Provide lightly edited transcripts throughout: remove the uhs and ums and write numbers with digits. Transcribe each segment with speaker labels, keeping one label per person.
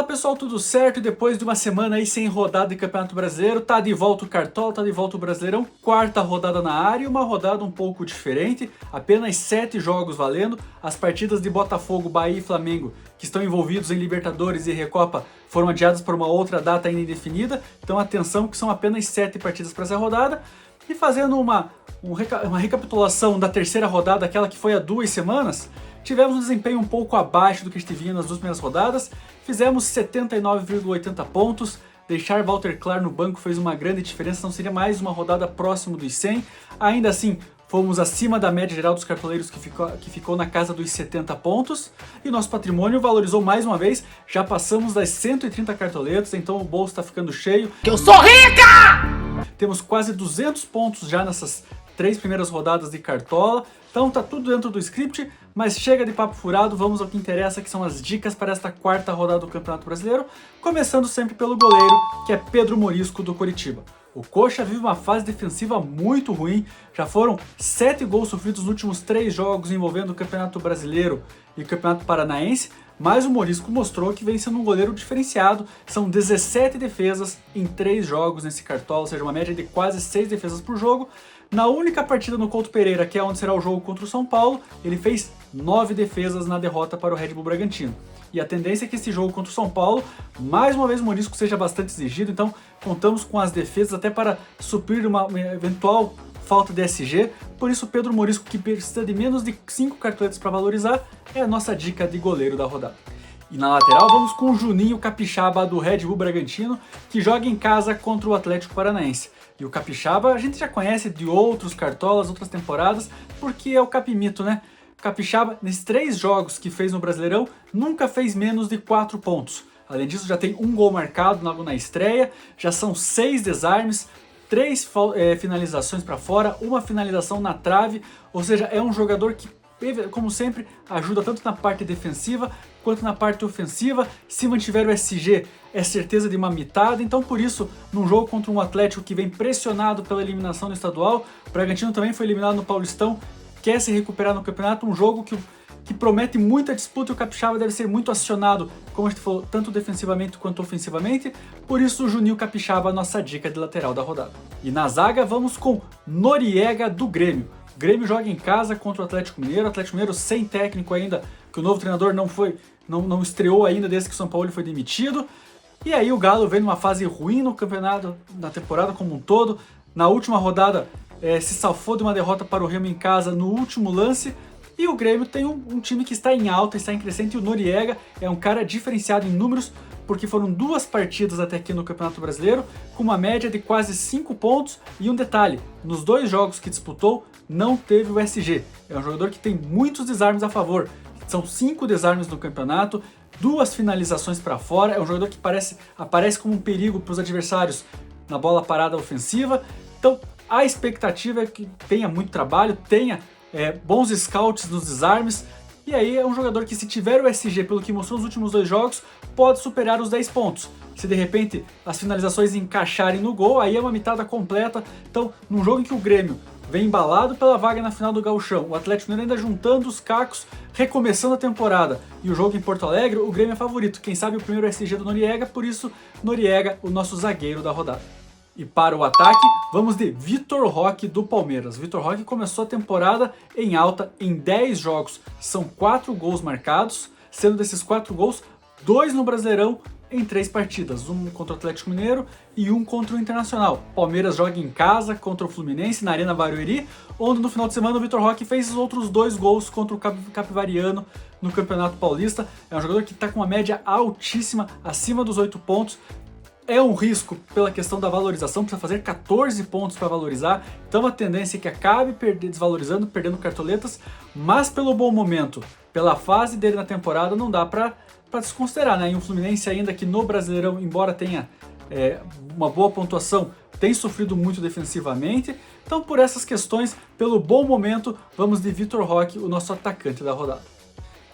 Speaker 1: Pessoal, tudo certo? E depois de uma semana aí sem rodada de Campeonato Brasileiro, tá de volta o Cartola, tá de volta o Brasileirão, quarta rodada na área e uma rodada um pouco diferente, apenas 7 jogos valendo, as partidas de Botafogo, Bahia e Flamengo, que estão envolvidos em Libertadores e Recopa, foram adiadas por uma outra data ainda indefinida, então atenção que são apenas 7 partidas para essa rodada, e fazendo uma recapitulação da terceira rodada, aquela que foi há 2 semanas, tivemos um desempenho um pouco abaixo do que estivia nas 2 primeiras rodadas, fizemos 79,80 pontos, deixar Walter Clar no banco fez uma grande diferença, não seria mais uma rodada próximo dos 100, ainda assim fomos acima da média geral dos cartoleiros que ficou na casa dos 70 pontos, e nosso patrimônio valorizou mais uma vez, já passamos das 130 cartoletas, então o bolso está ficando cheio.
Speaker 2: Que eu sou rica!
Speaker 1: Temos quase 200 pontos já nessas 3 primeiras rodadas de Cartola, então tá tudo dentro do script, mas chega de papo furado, vamos ao que interessa, que são as dicas para esta quarta rodada do Campeonato Brasileiro, começando sempre pelo goleiro, que é Pedro Morisco do Coritiba. O Coxa vive uma fase defensiva muito ruim, já foram 7 gols sofridos nos últimos 3 jogos envolvendo o Campeonato Brasileiro e o Campeonato Paranaense, mas o Morisco mostrou que vem sendo um goleiro diferenciado, são 17 defesas em 3 jogos nesse Cartola, ou seja, uma média de quase 6 defesas por jogo. Na única partida no Couto Pereira, que é onde será o jogo contra o São Paulo, ele fez 9 defesas na derrota para o Red Bull Bragantino. E a tendência é que esse jogo contra o São Paulo, mais uma vez o Morisco seja bastante exigido, então contamos com as defesas até para suprir uma eventual falta de SG, por isso Pedro Morisco, que precisa de menos de 5 cartoletas para valorizar, é a nossa dica de goleiro da rodada. E na lateral vamos com o Juninho Capixaba do Red Bull Bragantino, que joga em casa contra o Atlético Paranaense. E o Capixaba a gente já conhece de outros cartolas, outras temporadas, porque é o Capimito, né? O Capixaba, nesses 3 jogos que fez no Brasileirão, nunca fez menos de 4 pontos. Além disso, já tem 1 gol marcado logo na estreia, já são 6 desarmes, 3 finalizações para fora, 1 finalização na trave, ou seja, é um jogador que, como sempre, ajuda tanto na parte defensiva quanto na parte ofensiva. Se mantiver o SG, é certeza de uma mitada, então por isso, num jogo contra um Atlético que vem pressionado pela eliminação no estadual, o Bragantino também foi eliminado no Paulistão, quer se recuperar no campeonato, um jogo que promete muita disputa e o Capixaba deve ser muito acionado, como a gente falou, tanto defensivamente quanto ofensivamente, por isso o Juninho Capixaba, nossa dica de lateral da rodada. E na zaga vamos com Noriega do Grêmio. O Grêmio joga em casa contra o Atlético Mineiro sem técnico ainda, que o novo treinador não estreou ainda desde que o São Paulo foi demitido. E aí o Galo vem numa fase ruim no campeonato, na temporada como um todo. Na última rodada se safou de uma derrota para o Remo em casa no último lance. E o Grêmio tem um time que está em alta, está em crescente, e o Noriega é um cara diferenciado em números, porque foram 2 partidas até aqui no Campeonato Brasileiro, com uma média de quase 5 pontos, e um detalhe, nos 2 jogos que disputou, não teve o SG. É um jogador que tem muitos desarmes a favor, são 5 desarmes no campeonato, 2 finalizações para fora, é um jogador que aparece como um perigo para os adversários na bola parada ofensiva, então a expectativa é que tenha muito trabalho, tenha bons scouts nos desarmes, e aí é um jogador que, se tiver o SG pelo que mostrou nos últimos 2 jogos, pode superar os 10 pontos. Se de repente as finalizações encaixarem no gol, aí é uma mitada completa. Então, num jogo em que o Grêmio vem embalado pela vaga na final do Gauchão, o Atlético Mineiro ainda juntando os cacos, recomeçando a temporada, e o jogo em Porto Alegre, o Grêmio é favorito. Quem sabe o primeiro SG do Noriega, por isso Noriega, o nosso zagueiro da rodada. E para o ataque, vamos de Vitor Roque do Palmeiras. Vitor Roque começou a temporada em alta em 10 jogos. São 4 gols marcados, sendo desses 4 gols, 2 no Brasileirão em 3 partidas. 1 contra o Atlético Mineiro e 1 contra o Internacional. Palmeiras joga em casa contra o Fluminense, na Arena Barueri, onde no final de semana o Vitor Roque fez os outros 2 gols contra o Capivariano no Campeonato Paulista. É um jogador que está com uma média altíssima, acima dos 8 pontos. É um risco pela questão da valorização, precisa fazer 14 pontos para valorizar, então a tendência é que acabe desvalorizando, perdendo cartoletas, mas pelo bom momento, pela fase dele na temporada, não dá para desconsiderar, né? E o Fluminense ainda que no Brasileirão, embora tenha uma boa pontuação, tem sofrido muito defensivamente, então por essas questões, pelo bom momento, vamos de Vitor Roque, o nosso atacante da rodada.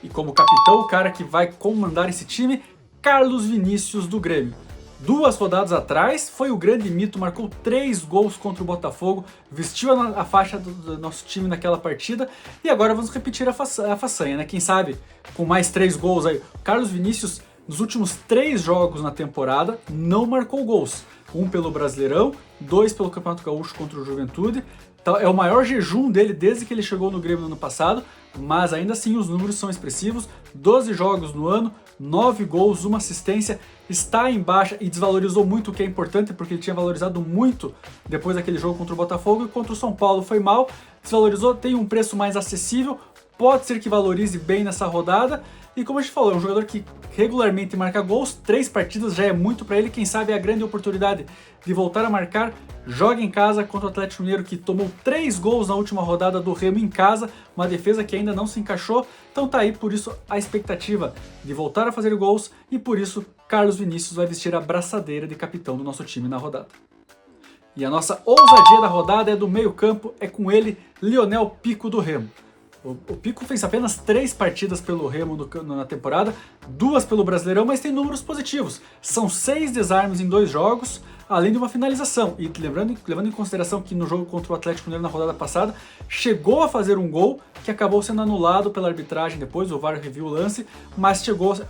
Speaker 1: E como capitão, o cara que vai comandar esse time, Carlos Vinícius do Grêmio. 2 rodadas atrás, foi o grande mito, marcou 3 gols contra o Botafogo, vestiu a faixa do nosso time naquela partida, e agora vamos repetir a façanha, né? Quem sabe com mais 3 gols aí. Carlos Vinícius nos últimos 3 jogos na temporada não marcou gols. Um pelo Brasileirão, 2 pelo Campeonato Gaúcho contra o Juventude. Então, é o maior jejum dele desde que ele chegou no Grêmio no ano passado, mas ainda assim os números são expressivos. 12 jogos no ano, 9 gols, 1 assistência, está em baixa e desvalorizou muito, o que é importante porque ele tinha valorizado muito depois daquele jogo contra o Botafogo, e contra o São Paulo foi mal, desvalorizou, tem um preço mais acessível, pode ser que valorize bem nessa rodada. E como a gente falou, é um jogador que regularmente marca gols, 3 partidas já é muito para ele, quem sabe é a grande oportunidade de voltar a marcar. Joga em casa contra o Atlético Mineiro, que tomou 3 gols na última rodada do Remo em casa, uma defesa que ainda não se encaixou, então tá aí, por isso a expectativa de voltar a fazer gols, e por isso Carlos Vinícius vai vestir a braçadeira de capitão do nosso time na rodada. E a nossa ousadia da rodada é do meio campo, é com ele, Lionel Pico do Remo. O Pico fez apenas 3 partidas pelo Remo na temporada, 2 pelo Brasileirão, mas tem números positivos. São 6 desarmes em 2 jogos, além de uma finalização. E levando em consideração que no jogo contra o Atlético Mineiro na rodada passada, chegou a fazer um gol que acabou sendo anulado pela arbitragem depois, o VAR reviu o lance, mas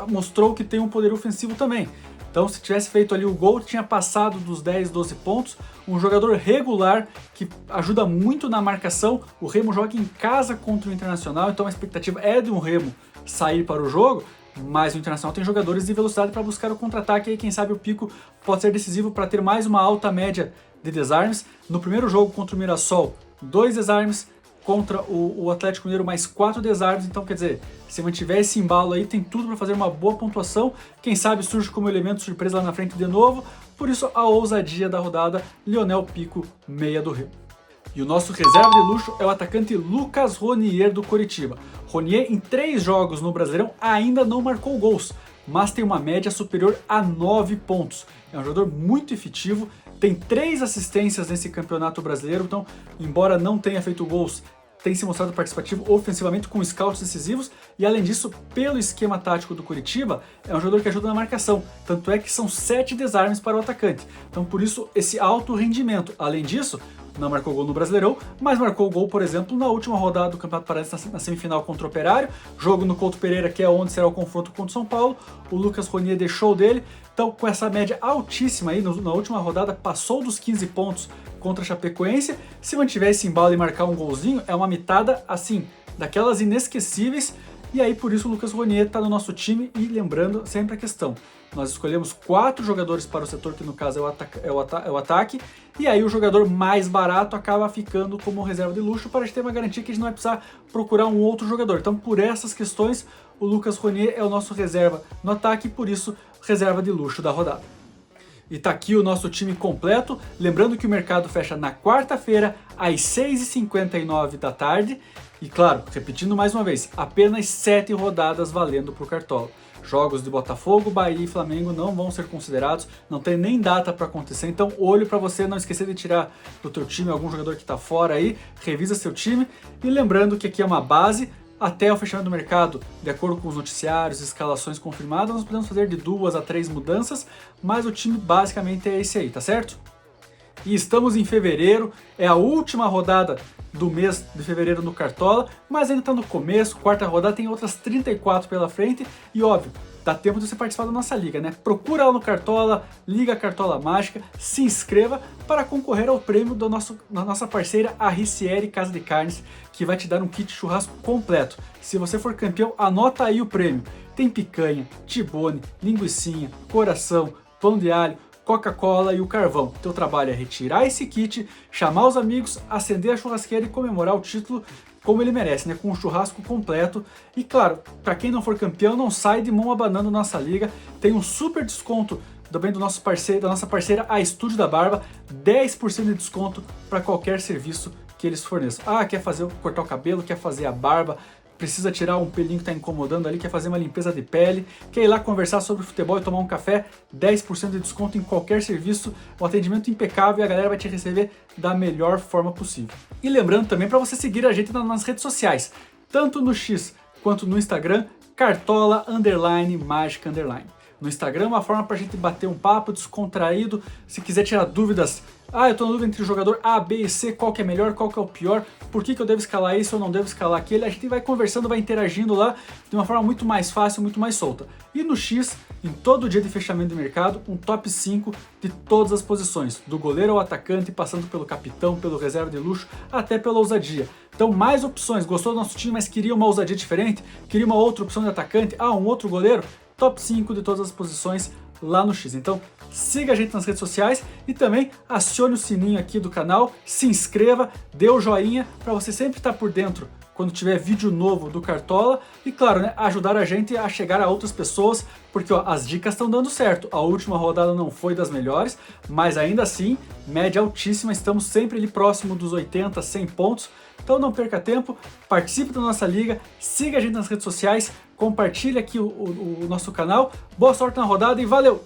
Speaker 1: mostrou que tem um poder ofensivo também. Então, se tivesse feito ali o gol, tinha passado dos 10, 12 pontos. Um jogador regular que ajuda muito na marcação. O Remo joga em casa contra o Internacional, então a expectativa é de um Remo sair para o jogo, mas o Internacional tem jogadores de velocidade para buscar o contra-ataque, e aí quem sabe o Pico pode ser decisivo para ter mais uma alta média de desarmes. No primeiro jogo contra o Mirassol, 2 desarmes, contra o Atlético Mineiro mais 4 desarmes, então quer dizer, se mantiver esse embalo aí, tem tudo para fazer uma boa pontuação, quem sabe surge como elemento surpresa lá na frente de novo, por isso a ousadia da rodada, Lionel Pico, meia do Rio. E o nosso reserva de luxo é o atacante Lucas Ronier do Coritiba. Ronier, em 3 jogos no Brasileirão, ainda não marcou gols, mas tem uma média superior a 9 pontos. É um jogador muito efetivo, tem 3 assistências nesse campeonato brasileiro, então, embora não tenha feito gols, tem se mostrado participativo ofensivamente com scouts decisivos, e além disso, pelo esquema tático do Coritiba, é um jogador que ajuda na marcação, tanto é que são 7 desarmes para o atacante, então por isso esse alto rendimento. Além disso, não marcou gol no Brasileirão, mas marcou gol, por exemplo, na última rodada do Campeonato Paranaense, na semifinal contra o Operário, jogo no Couto Pereira, que é onde será o confronto contra o São Paulo. O Lucas Ronier deixou dele, então com essa média altíssima aí, na última rodada passou dos 15 pontos contra a Chapecoense. Se mantiver esse embalo e marcar um golzinho, é uma mitada assim, daquelas inesquecíveis. E aí por isso o Lucas Ronier está no nosso time. E lembrando sempre a questão, nós escolhemos 4 jogadores para o setor, que no caso é o ataque, e aí o jogador mais barato acaba ficando como reserva de luxo, para a gente ter uma garantia que a gente não vai precisar procurar um outro jogador. Então por essas questões, o Lucas Ronier é o nosso reserva no ataque, e por isso reserva de luxo da rodada. E tá aqui o nosso time completo, lembrando que o mercado fecha na quarta-feira às 6h59 da tarde, e claro, repetindo mais uma vez, apenas 7 rodadas valendo por Cartola. Jogos de Botafogo, Bahia e Flamengo não vão ser considerados, não tem nem data para acontecer, então olho para você não esquecer de tirar do teu time algum jogador que está fora aí, revisa seu time, e lembrando que aqui é uma base, até o fechamento do mercado, de acordo com os noticiários, escalações confirmadas, nós podemos fazer de 2 a 3 mudanças, mas o time basicamente é esse aí, tá certo? E estamos em fevereiro, é a última rodada do mês de fevereiro no Cartola, mas ainda está no começo, quarta rodada, tem outras 34 pela frente, e óbvio, dá tempo de você participar da nossa liga, né? Procura lá no Cartola, Liga Cartola Mágica, se inscreva para concorrer ao prêmio da nossa parceira, a Ricieri Casa de Carnes, que vai te dar um kit churrasco completo. Se você for campeão, anota aí o prêmio. Tem picanha, tibone, linguicinha, coração, pão de alho, Coca-Cola e o carvão. Teu trabalho é retirar esse kit, chamar os amigos, acender a churrasqueira e comemorar o título como ele merece, né? Com um churrasco completo. E claro, para quem não for campeão, não sai de mão abanando nossa liga. Tem um super desconto também do nosso parceiro, da nossa parceira, a Estúdio da Barba, 10% de desconto para qualquer serviço que eles forneçam. Ah, quer cortar o cabelo, quer fazer a barba, precisa tirar um pelinho que está incomodando ali, quer fazer uma limpeza de pele, quer ir lá conversar sobre futebol e tomar um café, 10% de desconto em qualquer serviço, um atendimento impecável, e a galera vai te receber da melhor forma possível. E lembrando também para você seguir a gente nas redes sociais, tanto no X quanto no Instagram, Cartola_Mágica_. No Instagram é uma forma para a gente bater um papo descontraído, se quiser tirar dúvidas. Ah, eu estou na dúvida entre o jogador A, B e C, qual que é melhor, qual que é o pior, por que eu devo escalar esse ou não devo escalar aquele. A gente vai conversando, vai interagindo lá de uma forma muito mais fácil, muito mais solta. E no X em todo dia de fechamento de mercado, um top 5 de todas as posições, do goleiro ao atacante, passando pelo capitão, pelo reserva de luxo, até pela ousadia. Então mais opções, gostou do nosso time, mas queria uma ousadia diferente? Queria uma outra opção de atacante? Um outro goleiro? Top 5 de todas as posições lá no X. Então siga a gente nas redes sociais e também acione o sininho aqui do canal, se inscreva, dê o joinha para você sempre estar por dentro quando tiver vídeo novo do Cartola e claro, né, ajudar a gente a chegar a outras pessoas, porque ó, as dicas estão dando certo. A última rodada não foi das melhores, mas ainda assim, média altíssima, estamos sempre ali próximo dos 80, 100 pontos. Então não perca tempo, participe da nossa liga, siga a gente nas redes sociais, compartilhe aqui o nosso canal. Boa sorte na rodada e valeu!